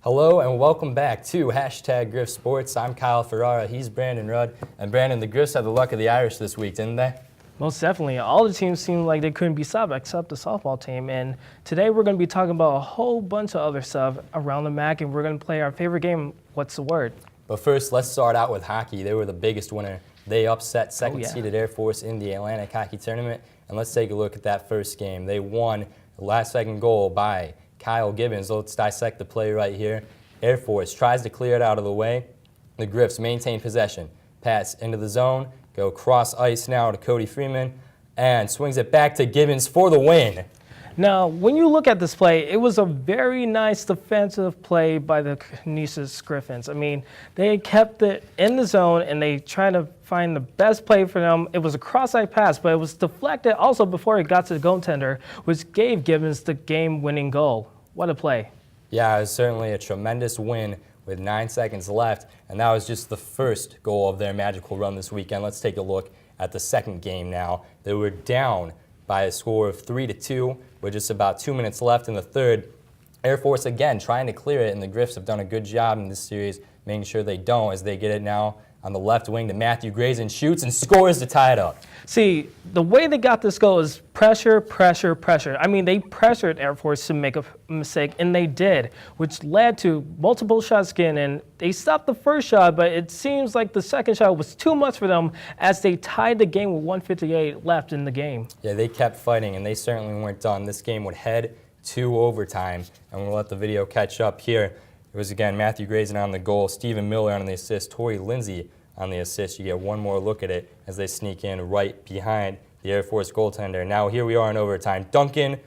Hello and welcome back to #Griff Sports. I'm Kyle Ferrara, he's Brandon Rudd. And Brandon, the Griffs had the luck of the Irish this week, didn't they? Most definitely. All the teams seemed like they couldn't be stopped except the softball team. And today we're going to be talking about a whole bunch of other stuff around the MAC, and we're going to play our favorite game, What's the Word? But first, let's start out with hockey. They were the biggest winner. They upset second-seeded Air Force in the Atlantic Hockey Tournament. And let's take a look at that first game. They won the last-second goal by Kyle Gibbons. Let's dissect the play right here. Air Force tries to clear it out of the way. The Griffs maintain possession. Pass into the zone. Go cross ice now to Cody Freeman. And swings it back to Gibbons for the win. Now, when you look at this play, it was a very nice defensive play by the Canisius Griffins. I mean, they kept it in the zone, and they tried to find the best play for them. It was a cross-eye pass, but it was deflected also before it got to the goaltender, which gave Gibbons the game-winning goal. What a play. Yeah, it was certainly a tremendous win with 9 seconds left, and that was just the first goal of their magical run this weekend. Let's take a look at the second game now. They were down by a score of 3-2 with just about 2 minutes left in the third. Air Force again trying to clear it, and the Griffs have done a good job in this series making sure they don't, as they get it now on the left wing to Matthew Grayson, shoots and scores to tie it up. See, the way they got this goal is pressure, pressure, pressure. I mean, they pressured Air Force to make a mistake, and they did, which led to multiple shots getting in. They stopped the first shot, but it seems like the second shot was too much for them as they tied the game with 1:58 left in the game. Yeah, they kept fighting, and they certainly weren't done. This game would head to overtime, and we'll let the video catch up here. It was, again, Matthew Grayson on the goal, Stephen Miller on the assist, Tori Lindsay on the assist. You get one more look at it as they sneak in right behind the Air Force goaltender. Now here we are in overtime. Duncan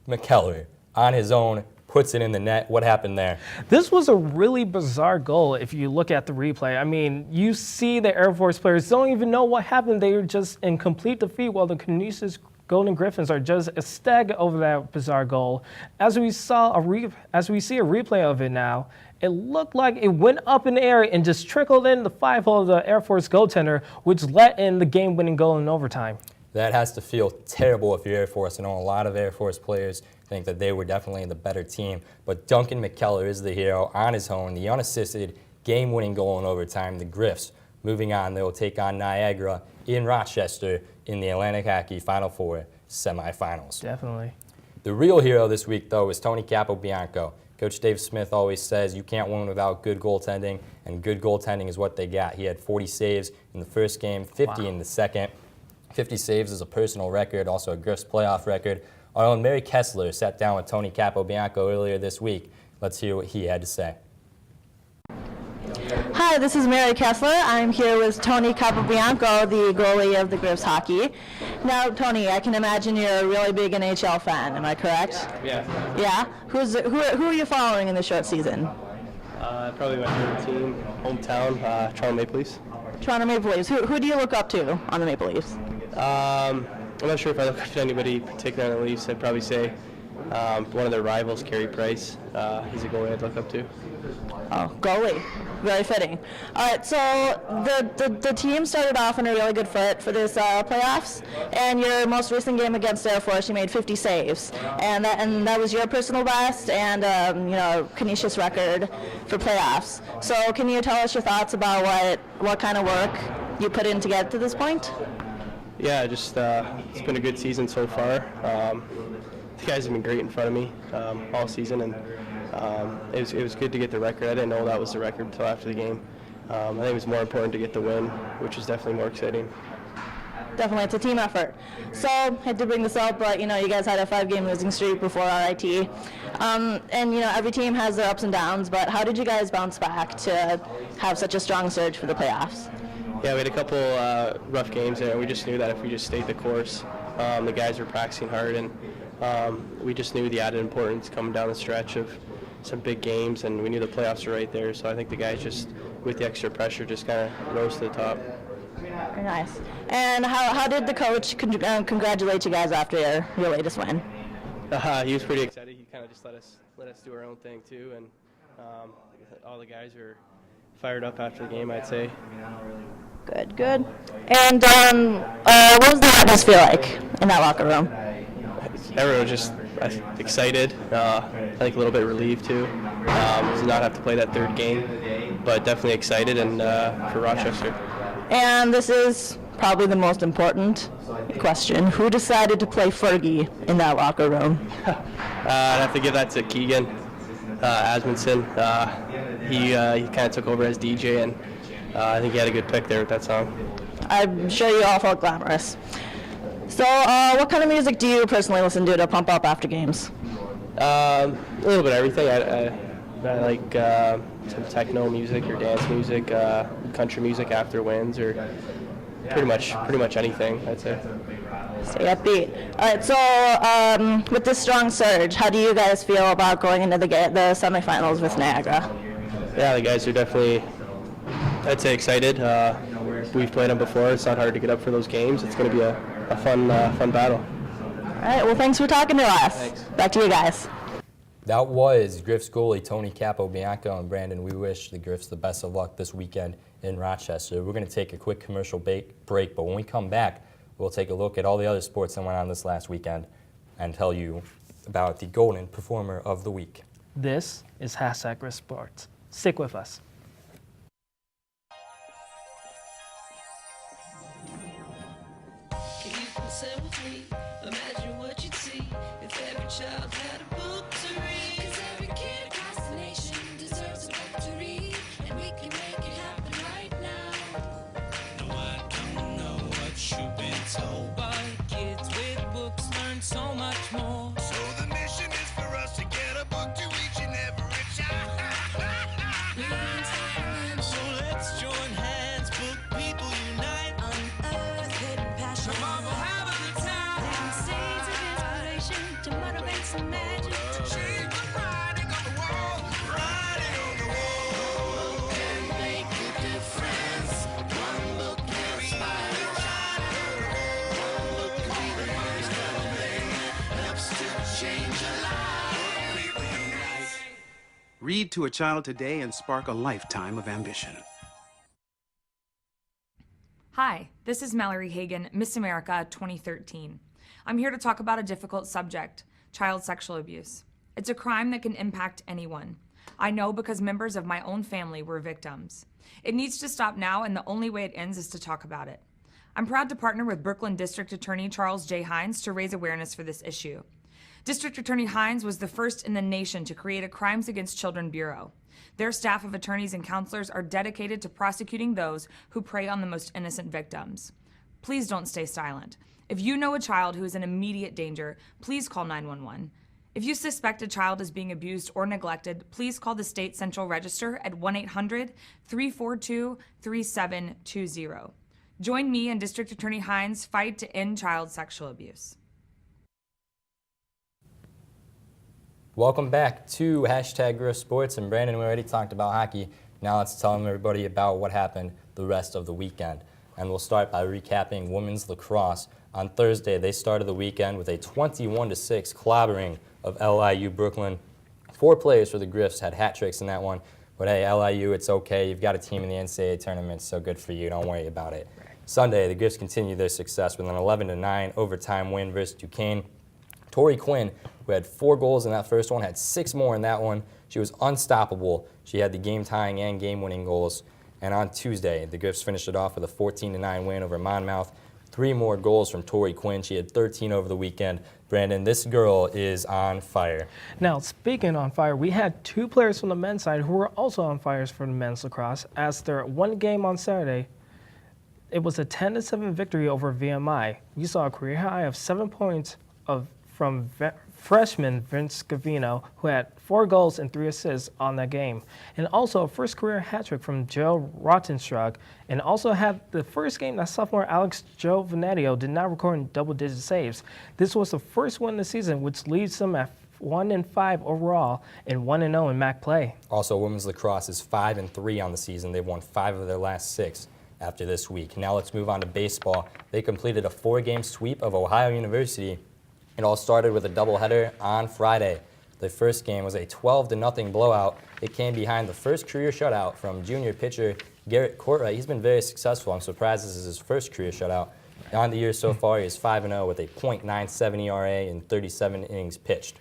McKellar on his own puts it in the net. What happened there? This was a really bizarre goal if you look at the replay. I mean, you see the Air Force players don't even know what happened. They were just in complete defeat while the Canisius Golden Griffins are just ecstatic over that bizarre goal. As we see a replay of it now, it looked like it went up in the air and just trickled in the 5-hole of the Air Force goaltender, which let in the game-winning goal in overtime. That has to feel terrible if you're Air Force. I know a lot of Air Force players think that they were definitely the better team, but Duncan McKellar is the hero on his own, the unassisted game-winning goal in overtime. The Griffs moving on, they will take on Niagara in Rochester in the Atlantic Hockey Final Four semifinals. Definitely. The real hero this week, though, is Tony Capobianco. Coach Dave Smith always says you can't win without good goaltending, and good goaltending is what they got. He had 40 saves in the first game, 50 in the second. 50 saves is a personal record, also a Griffs playoff record. Our own Mary Kessler sat down with Tony Capobianco earlier this week. Let's hear what he had to say. Hi, this is Mary Kessler. I'm here with Tony Capobianco, the goalie of the Griffs hockey. Now, Tony, I can imagine you're a really big NHL fan. Am I correct? Yeah. Yeah? Who are you following in the short season? Probably my favorite team, hometown, Toronto Maple Leafs. Toronto Maple Leafs. Who do you look up to on the Maple Leafs? I'm not sure if I look up to anybody particular on the Leafs. I'd probably say one of their rivals, Carey Price. He's a goalie I'd look up to. Oh, goalie. Very fitting. All right, so the team started off on a really good foot for this playoffs, and your most recent game against Air Force, you made 50 saves, and that was your personal best and Canisius record for playoffs. So can you tell us your thoughts about what kind of work you put in to get to this point? Yeah, just it's been a good season so far. The guys have been great in front of me all season, and it was good to get the record. I didn't know that was the record until after the game. I think it was more important to get the win, which is definitely more exciting. Definitely, it's a team effort. So, had to bring this up, but you guys had a 5-game losing streak before RIT, and every team has their ups and downs. But how did you guys bounce back to have such a strong surge for the playoffs? Yeah, we had a couple rough games there, and we just knew that if we just stayed the course, the guys were practicing hard, and we just knew the added importance coming down the stretch of some big games, and we knew the playoffs were right there. So I think the guys just, with the extra pressure, just kind of rose to the top. Very nice. And how did the coach congratulate you guys after your latest win? He was pretty excited. He kind of just let us do our own thing too, and all the guys were fired up after the game, I'd say. Good. And what was the atmosphere like in that locker room? Everyone was just excited, I think a little bit relieved too, to not have to play that third game, but definitely excited and for Rochester. And this is probably the most important question. Who decided to play Fergie in that locker room? I'd have to give that to Keegan Asmundson. He kind of took over as DJ, and I think he had a good pick there with that song. I'm sure you all felt glamorous. So what kind of music do you personally listen to pump up after games? A little bit of everything. I like some techno music or dance music, country music after wins, or pretty much anything, I'd say. Stay upbeat. All right, so with this strong surge, how do you guys feel about going into the semifinals with Niagara? Yeah, the guys are definitely, I'd say, excited. We've played them before. It's not hard to get up for those games. It's going to be a fun battle. All right, well, thanks for talking to us. Thanks. Back to you guys. That was Griff's goalie, Tony Capobianco. And Brandon, we wish the Griffs the best of luck this weekend in Rochester. We're going to take a quick commercial break, but when we come back, we'll take a look at all the other sports that went on this last weekend and tell you about the Golden Performer of the Week. This is #Griff Sports. Stick with us. If you can say with me, imagine what you'd see if every child had a book to read. 'Cause every kid across the nation deserves a book to read, and we can make it happen right now. No, I don't know what you've been told, but kids with books learn so much more. So the mission is for us to get a book to each and every child. So let's join hands, book people unite, unearth hidden passion. Come on, we'll have a good time. Plant seeds of inspiration to motivate some magic. She's the writing on the wall, writing on the wall. And make a difference. One book can inspire a child. One book can be the first little thing that helps to change a life. People unite. Read to a child today and spark a lifetime of ambition. Hi, this is Mallory Hagan, Miss America 2013. I'm here to talk about a difficult subject, child sexual abuse. It's a crime that can impact anyone. I know because members of my own family were victims. It needs to stop now, and the only way it ends is to talk about it. I'm proud to partner with Brooklyn District Attorney Charles J. Hines to raise awareness for this issue. District Attorney Hines was the first in the nation to create a Crimes Against Children Bureau. Their staff of attorneys and counselors are dedicated to prosecuting those who prey on the most innocent victims. Please don't stay silent. If you know a child who is in immediate danger, please call 911. If you suspect a child is being abused or neglected, please call the State Central Register at 1-800-342-3720. Join me and District Attorney Hines' fight to end child sexual abuse. Welcome back to #Griff Sports, and Brandon, we already talked about hockey. Now let's tell everybody about what happened the rest of the weekend. And we'll start by recapping women's lacrosse. On Thursday, they started the weekend with a 21-6 clobbering of LIU Brooklyn. 4 players for the Griffs had hat tricks in that one, but hey, LIU, it's okay. You've got a team in the NCAA tournament, so good for you. Don't worry about it. Sunday, the Griffs continued their success with an 11-9 overtime win versus Duquesne. Tori Quinn, who had 4 goals in that first one, had 6 more in that one. She was unstoppable. She had the game-tying and game-winning goals. And on Tuesday, the Griffs finished it off with a 14-9 win over Monmouth. 3 more goals from Tori Quinn. She had 13 over the weekend. Brandon, this girl is on fire. Now, speaking on fire, we had 2 players from the men's side who were also on fire for the men's lacrosse. As their one game on Saturday, it was a 10-7 victory over VMI. We saw a career high of 7 points from freshman Vince Gavino, who had 4 goals and 3 assists on that game. And also a first career hat trick from Joe Rottenstrug. And also had the first game that sophomore Alex Joe Venetio did not record in double-digit saves. This was the first win of the season, which leads them at 1-5 overall and 1-0 in MAC play. Also, women's lacrosse is 5-3 on the season. They've won 5 of their last 6 after this week. Now let's move on to baseball. They completed a 4-game sweep of Ohio University. It all started with a doubleheader on Friday. The first game was a 12-0 blowout. It came behind the first career shutout from junior pitcher Garrett Courtwright. He's been very successful. I'm surprised this is his first career shutout. On the year so far, he is 5-0 with a .97 ERA in 37 innings pitched.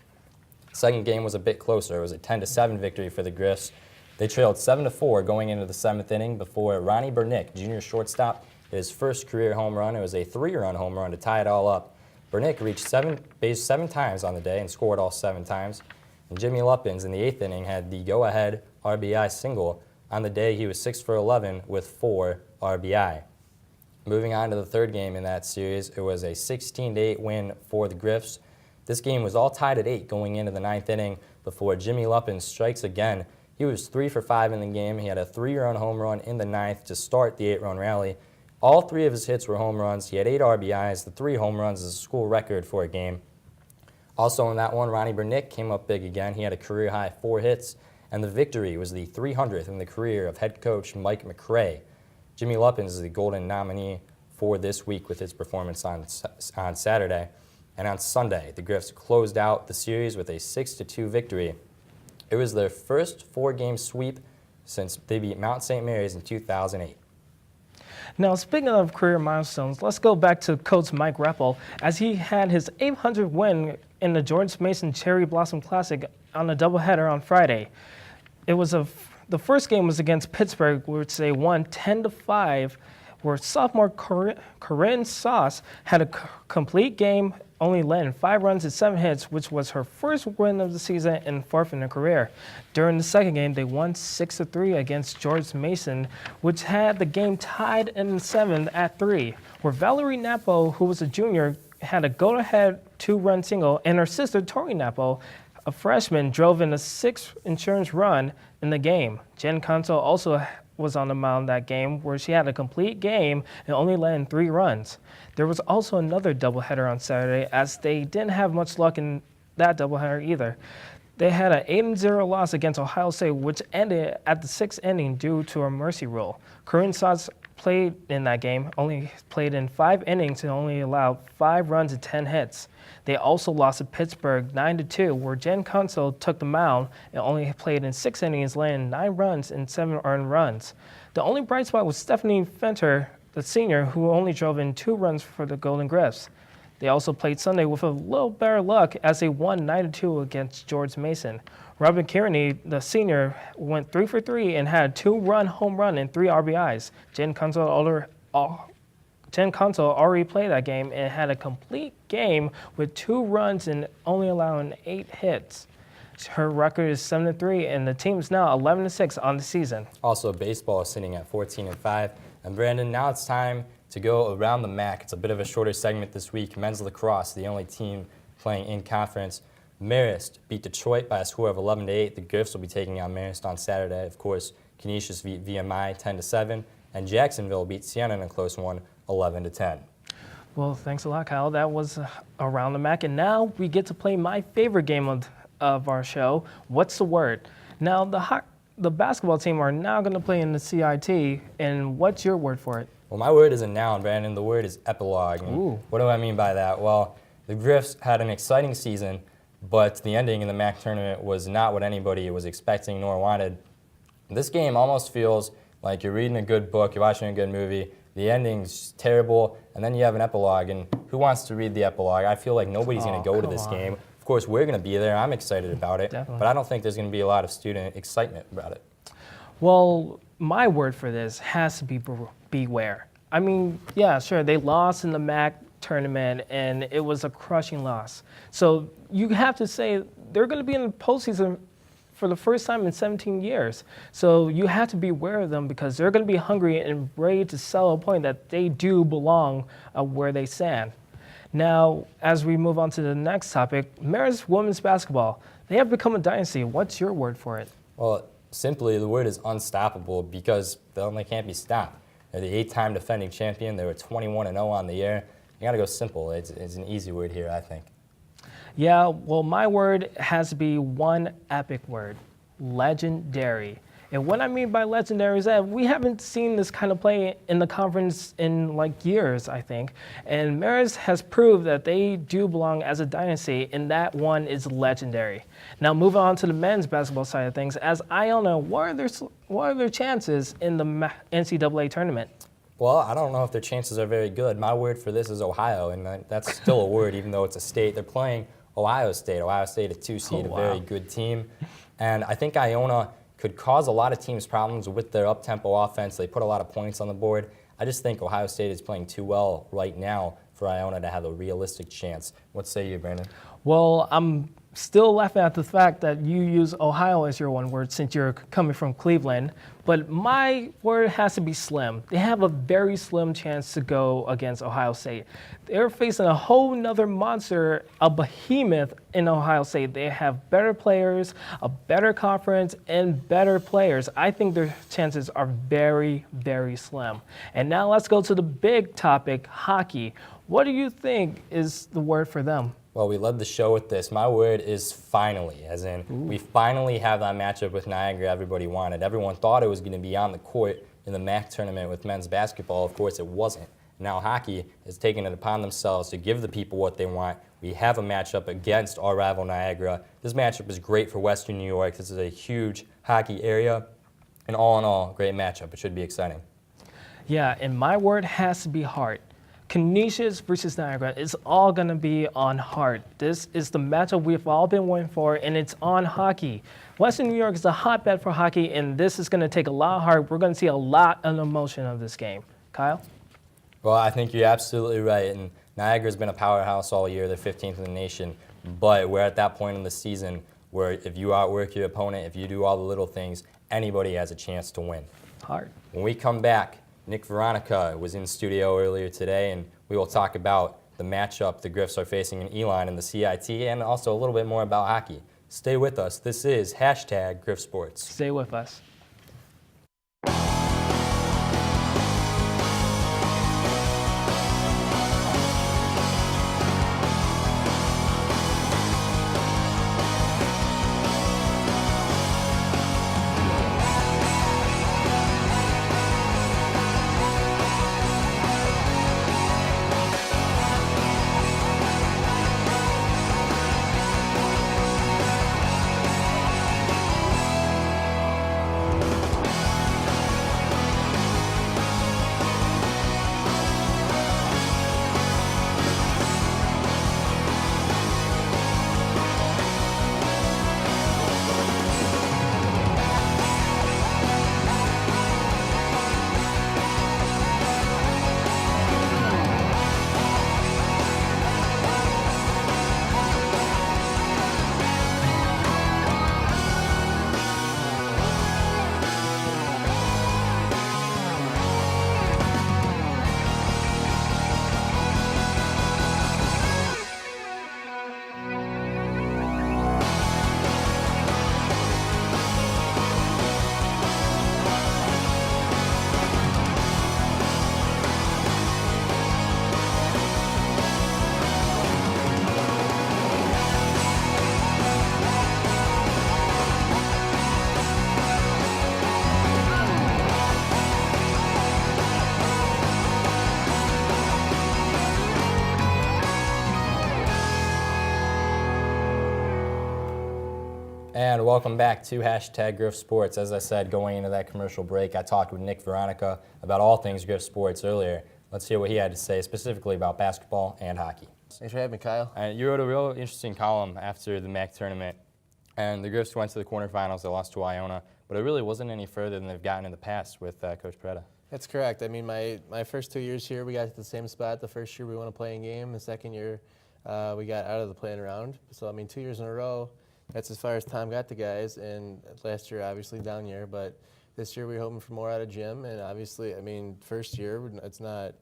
Second game was a bit closer. It was a 10-7 victory for the Griffs. They trailed 7-4 going into the 7th inning before Ronnie Bernick, junior shortstop, hit his first career home run. It was a 3-run home run to tie it all up. Bernick reached base 7 times on the day and scored all 7 times. And Jimmy Luppins in the 8th inning had the go-ahead RBI single. On the day, he was 6 for 11 with 4 RBI. Moving on to the third game in that series, it was a 16-8 win for the Griffs. This game was all tied at 8 going into the 9th inning before Jimmy Luppins strikes again. He was 3 for 5 in the game. He had a 3-run home run in the 9th to start the 8-run rally. All 3 of his hits were home runs. He had 8 RBIs. The 3 home runs is a school record for a game. Also in that one, Ronnie Bernick came up big again. He had a career-high 4 hits, and the victory was the 300th in the career of head coach Mike McRae. Jimmy Luppins is the Golden nominee for this week with his performance on Saturday. And on Sunday, the Griffs closed out the series with a 6-2 victory. It was their first 4-game sweep since they beat Mount St. Mary's in 2008. Now, speaking of career milestones, let's go back to Coach Mike Rappel as he had his 800th win in the George Mason Cherry Blossom Classic on a doubleheader on Friday. It was the first game was against Pittsburgh, which they won 10-5, where sophomore Corinne Sauce had a complete game, only letting 5 runs and 7 hits, which was her first win of the season and 4th in her career. During the second game, they won 6-3 against George Mason, which had the game tied in the 7th at 3, where Valerie Napo, who was a junior, had a go-ahead 2-run single, and her sister Tori Napo, a freshman, drove in a 6th insurance run in the game. Jen Conso also was on the mound that game, where she had a complete game and only let in 3 runs. There was also another doubleheader on Saturday, as they didn't have much luck in that doubleheader either. They had an 8-0 loss against Ohio State, which ended at the 6th inning due to a mercy rule. Corinne Sauce played in that game, only played in 5 innings and only allowed 5 runs and 10 hits. They also lost to Pittsburgh 9-2, where Jen Conso took the mound and only played in 6 innings, laying 9 runs and 7 earned runs. The only bright spot was Stephanie Fenter, the senior, who only drove in 2 runs for the Golden Griffs. They also played Sunday with a little better luck as they won 9-2 against George Mason. Robin Kearney, the senior, went 3 for 3 and had a 2-run home run and 3 RBIs. Jen Conso already played that game and had a complete game with 2 runs and only allowing 8 hits. Her record is 7-3, and the team is now 11-6 on the season. Also, baseball is sitting at 14-5. And Brandon, now it's time to go around the MAC. It's a bit of a shorter segment this week. Men's lacrosse, the only team playing in conference. Marist beat Detroit by a score of 11-8. The Griffs will be taking on Marist on Saturday. Of course, Canisius beat VMI 10-7, and Jacksonville beat Siena in a close one, 11-10. Well, thanks a lot, Kyle. That was Around the MAC, and now we get to play my favorite game of our show, What's the Word? Now, the basketball team are now going to play in the CIT, and what's your word for it? Well, my word is a noun, Brandon. The word is epilogue. Ooh. What do I mean by that? Well, the Griffs had an exciting season, but the ending in the MAC tournament was not what anybody was expecting nor wanted. This game almost feels like you're reading a good book, you're watching a good movie, the ending's terrible, and then you have an epilogue, and who wants to read the epilogue? I feel like nobody's going to go to this game. Of course, we're going to be there. I'm excited about it, Definitely. But I don't think there's going to be a lot of student excitement about it. Well, my word for this has to be beware. I mean, yeah, sure, they lost in the MAC tournament, and it was a crushing loss. So you have to say they're going to be in the postseason for the first time in 17 years. So you have to be aware of them because they're going to be hungry and ready to sell a point that they do belong where they stand. Now, as we move on to the next topic, Marist women's basketball. They have become a dynasty. What's your word for it? Well, simply, the word is unstoppable because they can't be stopped. They're the 8-time defending champion. They were 21-0 on the year. You got to go simple. It's an easy word here, I think. Yeah, well, my word has to be one epic word, legendary. And what I mean by legendary is that we haven't seen this kind of play in the conference in like years, I think. And Marist has proved that they do belong as a dynasty, and that one is legendary. Now, moving on to the men's basketball side of things, as Iona, what are their chances in the NCAA tournament? Well, I don't know if their chances are very good. My word for this is Ohio, and that's still a word, even though it's a state. They're playing Ohio State. Ohio State, a 2 seed, Oh, a very wow. good team. And I think Iona could cause a lot of teams problems with their up-tempo offense. They put a lot of points on the board. I just think Ohio State is playing too well right now for Iona to have a realistic chance. What say you, Brandon? Well, I'm still laughing at the fact that you use Ohio as your one word since you're coming from Cleveland, but my word has to be slim. They have a very slim chance to go against Ohio State. They're facing a whole nother monster, a behemoth in Ohio State. They have better players, a better conference, and better players. I think their chances are very, very slim. And now let's go to the big topic, hockey. What do you think is the word for them? Well, we led the show with this. My word is finally, as in we finally have that matchup with Niagara everybody wanted. Everyone thought it was going to be on the court in the MAC tournament with men's basketball. Of course, it wasn't. Now hockey has taken it upon themselves to give the people what they want. We have a matchup against our rival Niagara. This matchup is great for Western New York. This is a huge hockey area. And all in all, great matchup. It should be exciting. Yeah, and my word has to be heart. Canisius versus Niagara, it's all going to be on heart. This is the matchup we've all been waiting for, and it's on hockey. Western New York is a hotbed for hockey, and this is going to take a lot of heart. We're going to see a lot of emotion of this game. Kyle? Well, I think you're absolutely right. And Niagara's been a powerhouse all year. They're 15th in the nation. But we're at that point in the season where if you outwork your opponent, if you do all the little things, anybody has a chance to win. Heart. When we come back, Nick Veronica was in studio earlier today, and we will talk about the matchup the Griffs are facing in Elon in the CIT, and also a little bit more about hockey. Stay with us. This is #Griff Sports. Stay with us. And welcome back to #Griff Sports. As I said, going into that commercial break, I talked with Nick Veronica about all things Griff Sports earlier. Let's hear what he had to say specifically about basketball and hockey. Thanks for having me, Kyle. You wrote a real interesting column after the MAC tournament, and the Griffs went to the quarterfinals. They lost to Iona, but it really wasn't any further than they've gotten in the past with Coach Peretta. That's correct. I mean, my first 2 years here, we got to the same spot. The first year we won a playing game. The second year we got out of the playing round. So, I mean, 2 years in a row, that's as far as Tom got the guys. And last year, obviously, down year. But this year, we're hoping for more out of Jim. And obviously, I mean, first year, it's not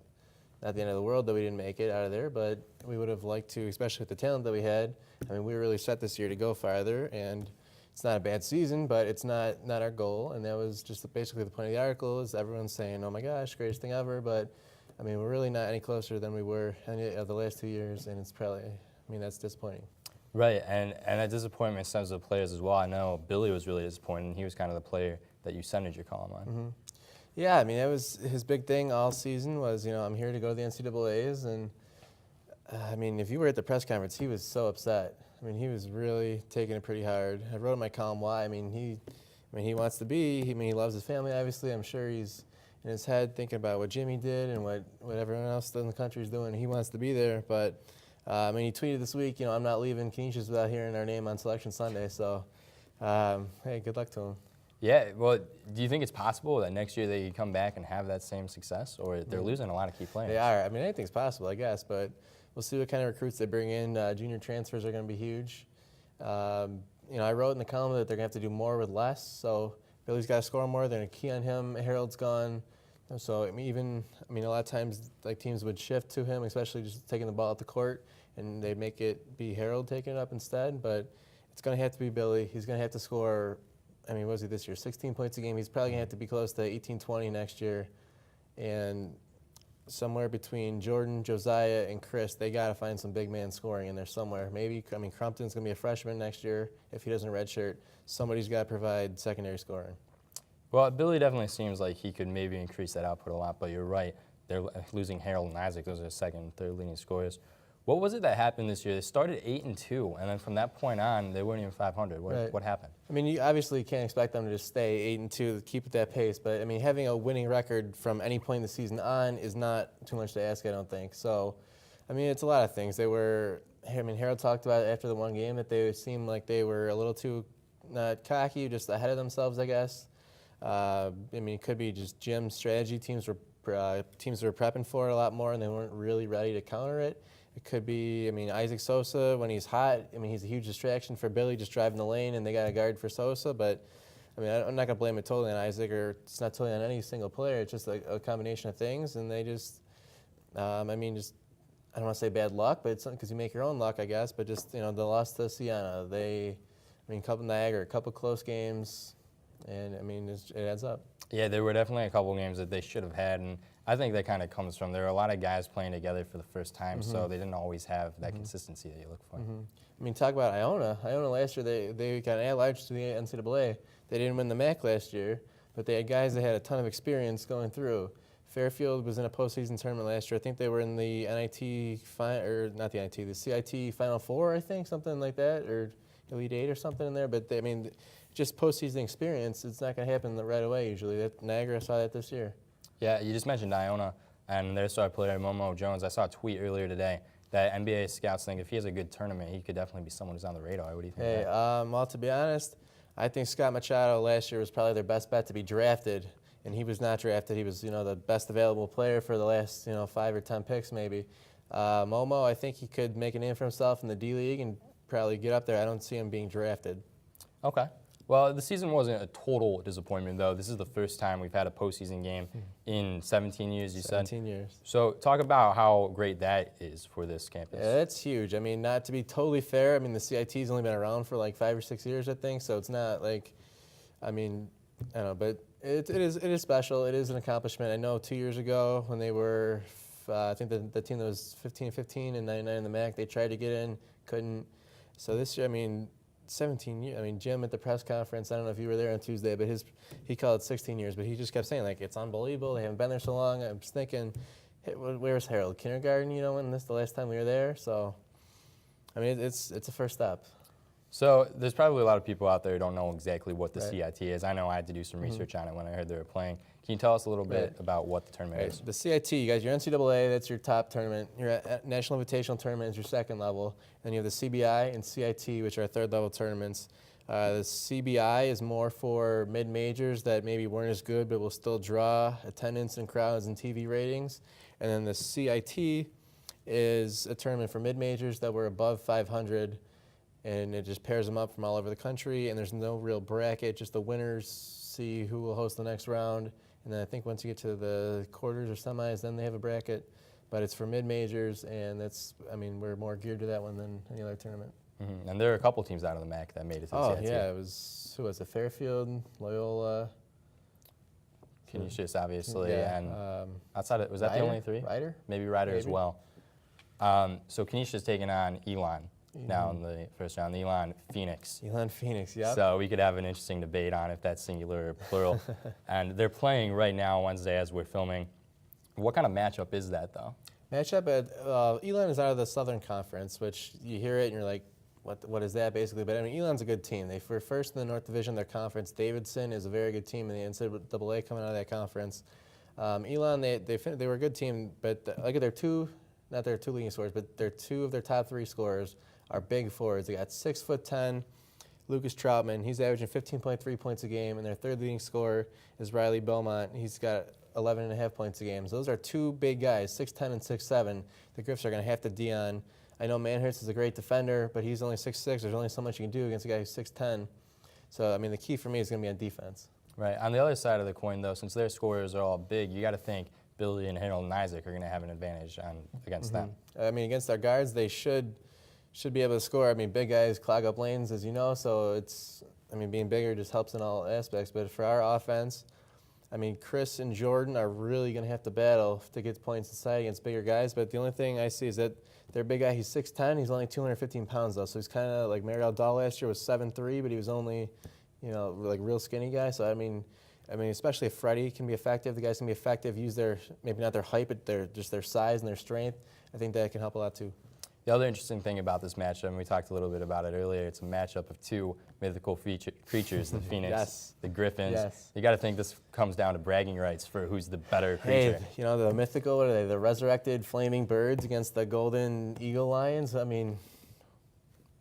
the end of the world that we didn't make it out of there. But we would have liked to, especially with the talent that we had. I mean, we were really set this year to go farther. And it's not a bad season, but it's not our goal. And that was just basically the point of the article is everyone's saying, oh, my gosh, greatest thing ever. But, I mean, we're really not any closer than we were any of the last 2 years. And it's probably, I mean, that's disappointing. Right, and that disappointment stems to the players as well. I know Billy was really disappointed, and he was kind of the player that you centered your column on. Mm-hmm. Yeah, I mean, that was his big thing all season was, you know, I'm here to go to the NCAAs. And, I mean, if you were at the press conference, he was so upset. I mean, he was really taking it pretty hard. I wrote in my column why. I mean, he wants to be. He loves his family, obviously. I'm sure he's in his head thinking about what Jimmy did and what everyone else in the country is doing. He wants to be there, but I mean, he tweeted this week, I'm not leaving Canisius without hearing our name on Selection Sunday. So, hey, good luck to him. Yeah, well, do you think it's possible that next year they could come back and have that same success, or they're losing a lot of key players? They are. I mean, anything's possible, I guess, but we'll see what kind of recruits they bring in. Junior transfers are going to be huge. I wrote in the column that they're going to have to do more with less, so Billy's got to score more. They're going to key on him. Harold's gone. So, a lot of times, like, teams would shift to him, especially just taking the ball at the court, and they'd make it be Harold taking it up instead, but it's going to have to be Billy. He's going to have to score, what was he this year? 16 points a game. He's probably going to have to be close to 18, 20 next year. And somewhere between Jordan, Josiah, and Chris, they got to find some big man scoring in there somewhere. Maybe, Crumpton's going to be a freshman next year if he doesn't redshirt. Somebody's got to provide secondary scoring. Well, Billy definitely seems like he could maybe increase that output a lot, but you're right. They're losing Harold and Isaac. Those are the second and third leading scorers. What was it that happened this year? They started 8-2, and then from that point on, they weren't even 500. What happened? You obviously can't expect them to just stay 8-2 to keep at that pace, but having a winning record from any point in the season on is not too much to ask, I don't think. So, it's a lot of things. Harold talked about it after the one game that they seemed like they were a little too not cocky, just ahead of themselves, I guess. It could be just Jim's strategy. Teams were prepping for it a lot more, and they weren't really ready to counter it. It could be, Isaac Sosa, when he's hot, he's a huge distraction for Billy, just driving the lane, and they got a guard for Sosa. But, I'm not going to blame it totally on Isaac, or it's not totally on any single player. It's just a combination of things, and they just, I don't want to say bad luck, but it's because you make your own luck, I guess. But just, the loss to Siena, couple Niagara, a couple close games, and, it adds up. Yeah, there were definitely a couple games that they should have had, and I think that kind of comes from there were a lot of guys playing together for the first time, so they didn't always have that consistency that you look for. Talk about Iona. Iona last year, they got at-large to the NCAA. They didn't win the MAC last year, but they had guys that had a ton of experience going through. Fairfield was in a postseason tournament last year. I think they were in the the CIT Final Four, I think, something like that, or Elite Eight or something in there. But just postseason experience, it's not going to happen right away usually. Niagara saw that this year. Yeah, you just mentioned Iona, and their star player, Momo Jones. I saw a tweet earlier today that NBA scouts think if he has a good tournament, he could definitely be someone who's on the radar. What do you think? Hey, well, to be honest, I think Scott Machado last year was probably their best bet to be drafted, and he was not drafted. He was, the best available player for the last, 5 or 10 picks maybe. Momo, I think he could make a name for himself in the D-League and probably get up there. I don't see him being drafted. Okay. Well, the season wasn't a total disappointment, though. This is the first time we've had a postseason game in 17 years, you said? 17 years. So talk about how great that is for this campus. Yeah, that's huge. Not to be totally fair, the CIT's only been around for like 5 or 6 years, I think, so it's not like, I don't know, but it is special. It is an accomplishment. I know 2 years ago when they were, I think the team that was 15-15 and 99 in the MAC, they tried to get in, couldn't. So this year, 17 years. Jim at the press conference, I don't know if you were there on Tuesday, but he called it 16 years, but he just kept saying, it's unbelievable. They haven't been there so long. I was thinking, hey, where's Harold? Kindergarten, when the last time we were there? So, it's a first step. So there's probably a lot of people out there who don't know exactly what the CIT is. I know I had to do some research on it when I heard they were playing. Can you tell us a little bit about what the tournament is? The CIT, you guys, your NCAA, that's your top tournament. Your National Invitational Tournament is your second level. Then you have the CBI and CIT, which are third level tournaments. The CBI is more for mid-majors that maybe weren't as good but will still draw attendance and crowds and TV ratings. And then the CIT is a tournament for mid-majors that were above 500, and it just pairs them up from all over the country, and there's no real bracket, just the winners see who will host the next round. And then I think once you get to the quarters or semis, then they have a bracket. But it's for mid-majors, and that's, we're more geared to that one than any other tournament. And there are a couple teams out of the MAC that made it to the CIT. Oh, yeah, who was it? Fairfield, Loyola. Canisius, obviously. Yeah. And outside of, was that the only three? Ryder? Maybe Ryder as well. So Canisius taking on Elon. Now in the first round, Elon Phoenix. Elon Phoenix, yeah. So we could have an interesting debate on if that's singular or plural. And they're playing right now, Wednesday, as we're filming. What kind of matchup is that, though? Matchup Elon is out of the Southern Conference, which you hear it and you're like, what is that basically? But Elon's a good team. They were first in the North Division of their conference. Davidson is a very good team in the NCAA coming out of that conference. Elon, they were a good team, but look at their two leading scorers, but two of their top 3 scorers are big forwards. They got 6'10" Lucas Troutman. He's averaging 15.3 points a game, and their third leading scorer is Riley Belmont. He's got 11.5 points a game. So those are 2 big guys, 6'10" and 6'7". The Griffs are going to have to D on. I know Manhurst is a great defender, but he's only 6'6". There's only so much you can do against a guy who's 6'10". So, I mean, the key for me is going to be on defense. Right. On the other side of the coin, though, since their scorers are all big, you got to think Billy and Harold and Isaac are going to have an advantage against them. I mean, against our guards, they should be able to score. I mean, big guys clog up lanes, as you know, so being bigger just helps in all aspects. But for our offense, I mean, Chris and Jordan are really going to have to battle to get points inside against bigger guys. But the only thing I see is that their big guy, he's 6'10", he's only 215 pounds, though. So he's kind of like Mariel Dahl last year was 7'3", but he was only, like real skinny guy. So, I mean, especially if Freddie can be effective, the guys can be effective, use maybe not their height, but just their size and their strength. I think that can help a lot, too. The other interesting thing about this matchup, and we talked a little bit about it earlier, it's a matchup of 2 mythical creatures, the Phoenix, Yes. the Griffins. Yes. You got to think this comes down to bragging rights for who's the better creature. Hey, the mythical, what are they, the resurrected flaming birds against the golden eagle lions? I mean,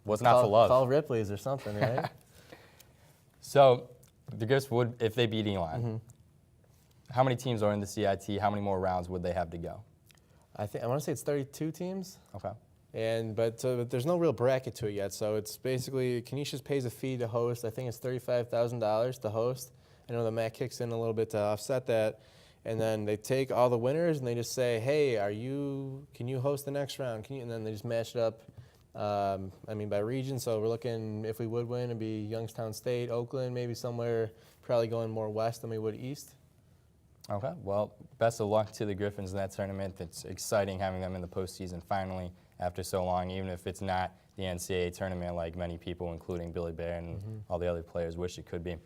what's not for love? Call Ripley's or something, right? So the Griffs would, if they beat Elon, how many teams are in the CIT? How many more rounds would they have to go? I want to say it's 32 teams. Okay. But there's no real bracket to it yet, so it's basically Canisius pays a fee to host. I think it's $35,000 to host. I know the MAC kicks in a little bit to offset that, and then they take all the winners and they just say, hey, can you host the next round? And then they just match it up. By region. So we're looking, if we would win, it'd be Youngstown State, Oakland, maybe somewhere probably going more west than we would east. Okay. Well, best of luck to the Griffins in that tournament. It's exciting having them in the postseason finally after so long, even if it's not the NCAA tournament like many people, including Billy Bear and all the other players, wish it could be.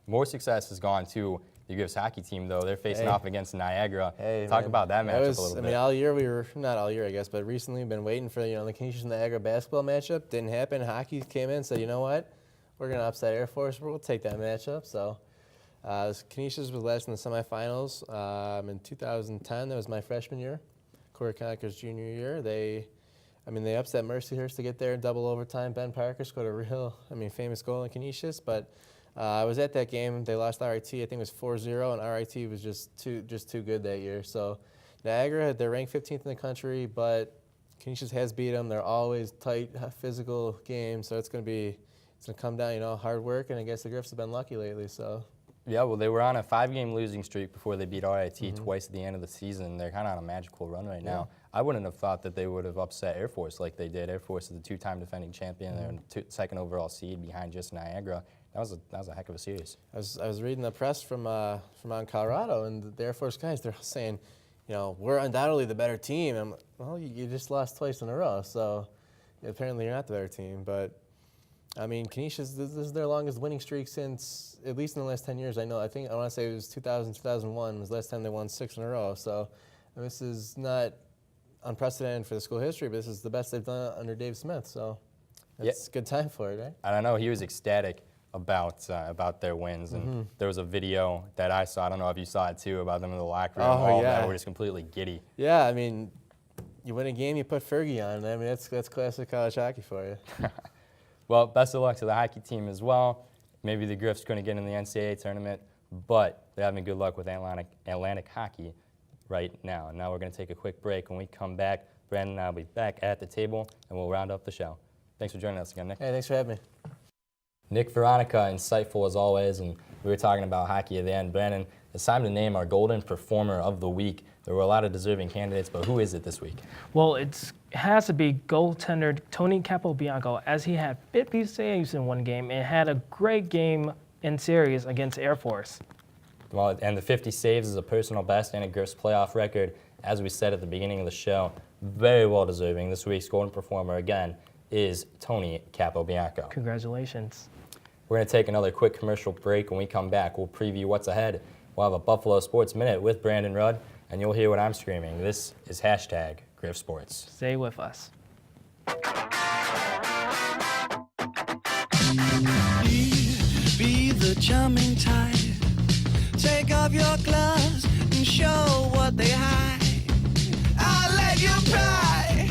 More success has gone to the Griffs hockey team, though. They're facing off against Niagara. Talk about that matchup a little bit. All year not all year, I guess, but recently we've been waiting for the Canisius Niagara basketball matchup. Didn't happen. Hockey came in and said, you know what, we're going to upset Air Force. We'll take that matchup. So Canisius was last in the semifinals in 2010. That was my freshman year. Corey Conacher's junior year. They upset Mercyhurst to get there in double overtime. Ben Parker scored a real, famous goal in Canisius, but I was at that game. They lost RIT. I think it was 4-0, and RIT was just too good that year. So Niagara, they're ranked 15th in the country, but Canisius has beat them. They're always tight, physical games, so it's going to come down, hard work, and I guess the Griffs have been lucky lately. So. Yeah, well, they were on a 5-game losing streak before they beat RIT twice at the end of the season. They're kind of on a magical run right now. I wouldn't have thought that they would have upset Air Force like they did. Air Force is the 2-time defending champion. They're second overall seed behind just Niagara. That was a heck of a series. I was reading the press from out in Colorado, and the Air Force guys, they're saying, we're undoubtedly the better team. I'm like, well, you just lost twice in a row, so apparently you're not the better team. But Canisius, this is their longest winning streak since, at least in the last 10 years. I want to say it was 2000, 2001 was the last time they won 6 in a row. So this is not unprecedented for the school history, but this is the best they've done under Dave Smith. So it's a good time for it, right? I don't know. He was ecstatic about their wins, and there was a video that I saw. I don't know if you saw it too, about them in the locker room. All of them were just completely giddy. Yeah, you win a game, you put Fergie on. That's classic college hockey for you. Well, best of luck to the hockey team as well. Maybe the Griffs going to get in the NCAA tournament, but they're having good luck with Atlantic hockey right now. Now we're going to take a quick break. When we come back, Brandon and I will be back at the table, and we'll round up the show. Thanks for joining us again, Nick. Hey, thanks for having me. Nick, Veronica, insightful as always, and we were talking about hockey at the end. Brandon, it's time to name our Golden Performer of the Week. There were a lot of deserving candidates, but who is it this week? Well, it has to be goaltender Tony Capobianco, as he had 50 saves in one game and had a great game in series against Air Force. Well, and the 50 saves is a personal best and a Griffs playoff record. As we said at the beginning of the show, very well deserving. This week's Golden Performer, again, is Tony Capobianco. Congratulations. We're going to take another quick commercial break. When we come back, we'll preview what's ahead. We'll have a Buffalo Sports Minute with Brandon Rudd, and you'll hear what I'm screaming. This is #Griff Sports. Stay with us. Be the charming type. Take off your gloves and and show what they hide. I'll let you pry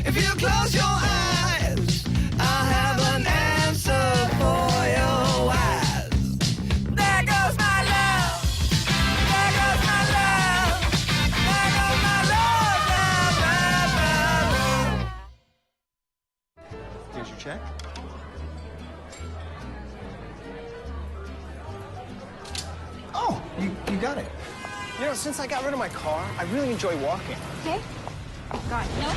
if you close your eyes. I'll have an answer for your eyes. There goes my love. There goes my love. There goes my love, love, love, love, love. Here's your check. Oh, you got it. You know, since I got rid of my car, I really enjoy walking. Okay. Got it. Nope.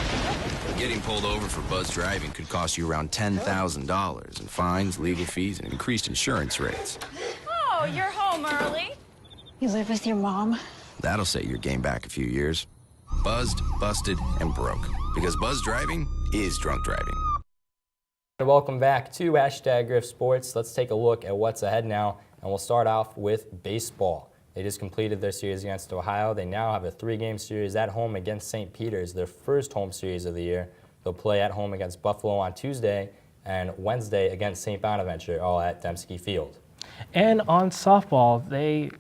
Getting pulled over for buzz driving could cost you around $10,000 in fines, legal fees, and increased insurance rates. Oh, you're home early. You live with your mom? That'll set your game back a few years. Buzzed, busted, and broke. Because buzz driving is drunk driving. Welcome back to Hashtag Griff Sports. Let's take a look at what's ahead now, and we'll start off with baseball. They just completed their series against Ohio. They now have a 3-game series at home against St. Peter's, their first home series of the year. They'll play at home against Buffalo on Tuesday and Wednesday against St. Bonaventure, all at Dembski Field. And on softball, they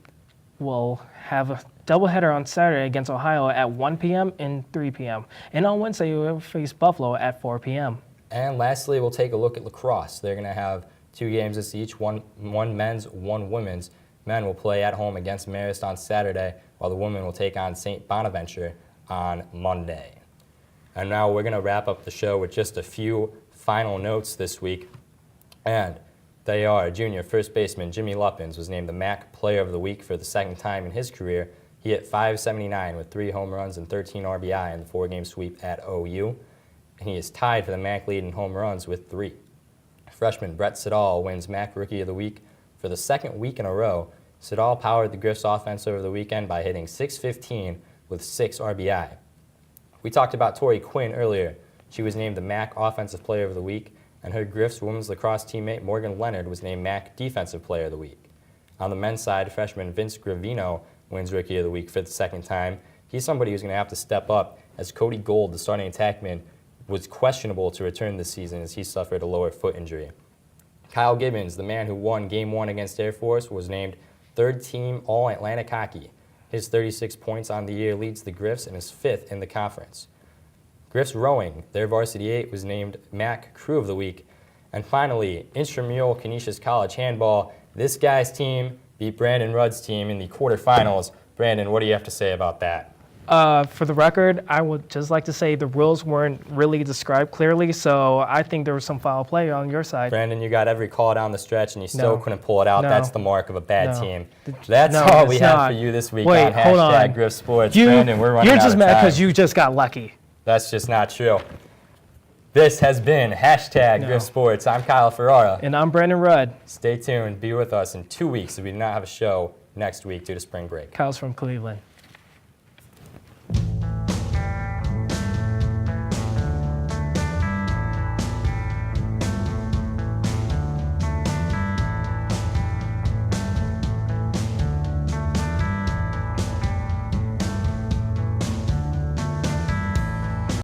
will have a doubleheader on Saturday against Ohio at 1 p.m. and 3 p.m. And on Wednesday, we will face Buffalo at 4 p.m. And lastly, we'll take a look at lacrosse. They're going to have 2 games this each, one men's, one women's. Men will play at home against Marist on Saturday, while the women will take on St. Bonaventure on Monday. And now we're going to wrap up the show with just a few final notes this week. And they are junior first baseman Jimmy Luppins was named the MAC Player of the Week for the second time in his career. He hit .579 with 3 home runs and 13 RBI in the 4-game sweep at OU. And he is tied for the MAC lead in home runs with 3. Freshman Brett Siddall wins MAC Rookie of the Week for the second week in a row. Siddall powered the Griffs offense over the weekend by hitting .615 with 6 RBI. We talked about Tori Quinn earlier. She was named the MAC Offensive Player of the Week, and her Griffs women's lacrosse teammate Morgan Leonard was named MAC Defensive Player of the Week. On the men's side, freshman Vince Gravino wins Rookie of the Week for the second time. He's somebody who's going to have to step up, as Cody Gold, the starting attackman, was questionable to return this season as he suffered a lower foot injury. Kyle Gibbons, the man who won Game 1 against Air Force, was named third-team All-Atlantic Hockey. His 36 points on the year leads the Griffs and is 5th in the conference. Griffs Rowing, their varsity 8, was named MAC Crew of the Week. And finally, Intramural Canisius College Handball. This guy's team beat Brandon Rudd's team in the quarterfinals. Brandon, what do you have to say about that? For the record, I would just like to say the rules weren't really described clearly, so I think there was some foul play on your side. Brandon, you got every call down the stretch, and you still couldn't pull it out. No. That's the mark of a bad No. team. That's all we have for you this week Wait, on hold Hashtag on. Griff Sports. Brandon, we're running You're out just of mad time. because you just got lucky. That's just not true. This has been Hashtag Griff Sports. I'm Kyle Ferrara. And I'm Brandon Rudd. Stay tuned. Be with us in 2 weeks. We do not have a show next week due to spring break. Kyle's from Cleveland.